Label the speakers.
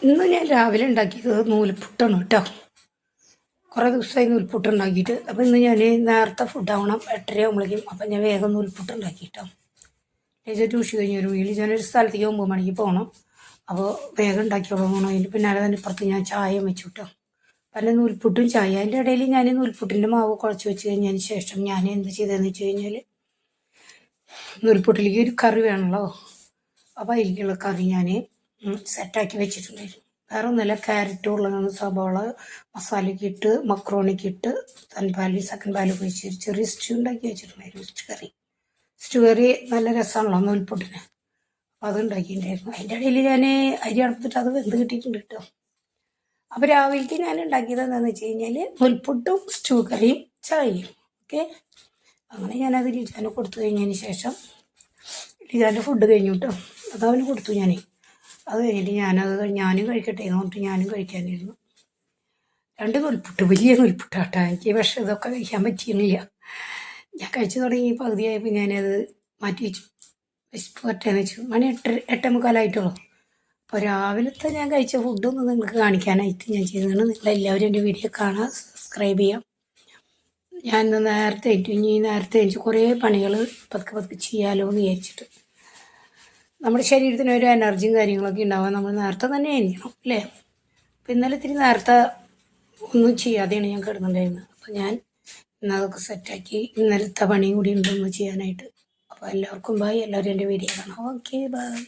Speaker 1: ഇന്ന് ഞാൻ രാവിലെ ഉണ്ടാക്കിയത് നൂൽപുട്ടാണ് കേട്ടോ. കുറേ ദിവസമായി നൂൽപുട്ട് ഉണ്ടാക്കിയിട്ട്. അപ്പോൾ ഇന്ന് ഞാൻ നേരത്തെ ഫുഡാവണം 8:30 ആകുമ്പോഴേക്കും. അപ്പം ഞാൻ വേഗം നൂൽപുട്ട് ഉണ്ടാക്കിയിട്ടോ. ലേശം ട്യൂഷൻ കഴിഞ്ഞ് ഒരു വീട്ടിൽ ഞാനൊരു സ്ഥലത്തേക്ക് 9 മണിക്ക് പോകണം. അപ്പോൾ വേഗം ഉണ്ടാക്കിയോളാം പോകണം. അതിൻ്റെ പിന്നാലെ തന്നെ ഇപ്പുറത്ത് ഞാൻ ചായ വെച്ചു കേട്ടോ. പല നൂൽപുട്ടും ചായ. അതിൻ്റെ ഇടയിൽ ഞാൻ നൂൽപുട്ടിൻ്റെ മാവ് കുഴച്ച് വെച്ച് കഴിഞ്ഞതിന് ശേഷം ഞാൻ എന്ത് ചെയ്തതെന്ന് വെച്ച് കഴിഞ്ഞാൽ നൂൽപുട്ടിലേക്ക് ഒരു കറി വേണമല്ലോ. അപ്പോൾ അതിലേക്കുള്ള കറി ഞാൻ സെറ്റാക്കി വെച്ചിട്ടുണ്ടായിരുന്നു. വേറെ ഒന്നുമില്ല, ക്യാരറ്റ്, ഉരുളക്കിഴങ്ങ്, സവാള, മസാലയ്ക്ക് ഇട്ട് മക്രോണിക്ക് ഇട്ട് സെക്കൻഡ് പാൽ ഒഴിച്ച് ചെറിയ സ്റ്റൂ ഉണ്ടാക്കി വെച്ചിട്ടുണ്ടായിരുന്നു. സ്റ്റൂ കറി നല്ല രസമാണല്ലോ നൂൽപുട്ടിന്. അപ്പോൾ അത് ഉണ്ടാക്കിയിട്ടുണ്ടായിരുന്നു. അതിൻ്റെ ഇടയിൽ ഞാൻ അരി അടുപ്പിട്ട് അത് വെന്ത് കിട്ടിയിട്ടുണ്ട് കേട്ടോ. അപ്പോൾ രാവിലേക്ക് ഞാൻ ഉണ്ടാക്കിയത് എന്താണെന്ന് വെച്ച് കഴിഞ്ഞാൽ നൂൽപുട്ടും സ്റ്റൂ കറിയും ചായയും. ഓക്കെ, അങ്ങനെ ഞാനത് ലിജാന് കൊടുത്തു കഴിഞ്ഞതിന് ശേഷം ലിജാൻ്റെ ഫുഡ് കഴിഞ്ഞു കേട്ടോ. അത് അവന് കൊടുത്തു ഞാൻ. അത് കഴിഞ്ഞിട്ട് ഞാനും കഴിക്കട്ടെ എന്ന് പറഞ്ഞിട്ട് ഞാനും കഴിക്കാനിരുന്നു. 2 നൂൽപുട്ട്, വലിയ നൂൽപുട്ടാട്ടോ. എനിക്ക് പക്ഷേ ഇതൊക്കെ കഴിക്കാൻ പറ്റിയിരുന്നില്ല. ഞാൻ കഴിച്ചു തുടങ്ങി പകുതിയായപ്പോൾ ഞാനത് മാറ്റി വെച്ചു. വിശപ്പ് പറ്റാന്ന് വെച്ചു. മണി 8:45 അപ്പോൾ രാവിലത്തെ ഞാൻ കഴിച്ച ഫുഡൊന്നും നിങ്ങൾക്ക് കാണിക്കാനായിട്ട് ഞാൻ ചെയ്തതാണ്. നിങ്ങളെല്ലാവരും എൻ്റെ വീഡിയോ കാണാൻ സബ്സ്ക്രൈബ് ചെയ്യാം. ഞാൻ ഇന്ന് നേരത്തെ എണീറ്റ് കുറേ പണികൾ പതുക്കെ ചെയ്യാമല്ലോ എന്ന് വിചാരിച്ചിട്ട്. നമ്മുടെ ശരീരത്തിന് ഒരു എനർജിയും കാര്യങ്ങളൊക്കെ ഉണ്ടാവാൻ നമ്മൾ നേരത്തെ തന്നെ എണീക്കണം അല്ലേ. അപ്പോൾ ഇന്നലെ ഇത്തിരി നേരത്തെ ഒന്നും ചെയ്യാതെയാണ് ഞാൻ കിടന്നിട്ടുണ്ടായിരുന്നത്. അപ്പോൾ ഞാൻ ഇന്നതൊക്കെ സെറ്റാക്കി. ഇന്നലത്തെ പണിയും കൂടി ഉണ്ടൊന്ന് ചെയ്യാനായിട്ട്. അപ്പോൾ എല്ലാവർക്കും ബൈ. എല്ലാവരും എൻ്റെ വീഡിയോ കാണാം. Okay, by.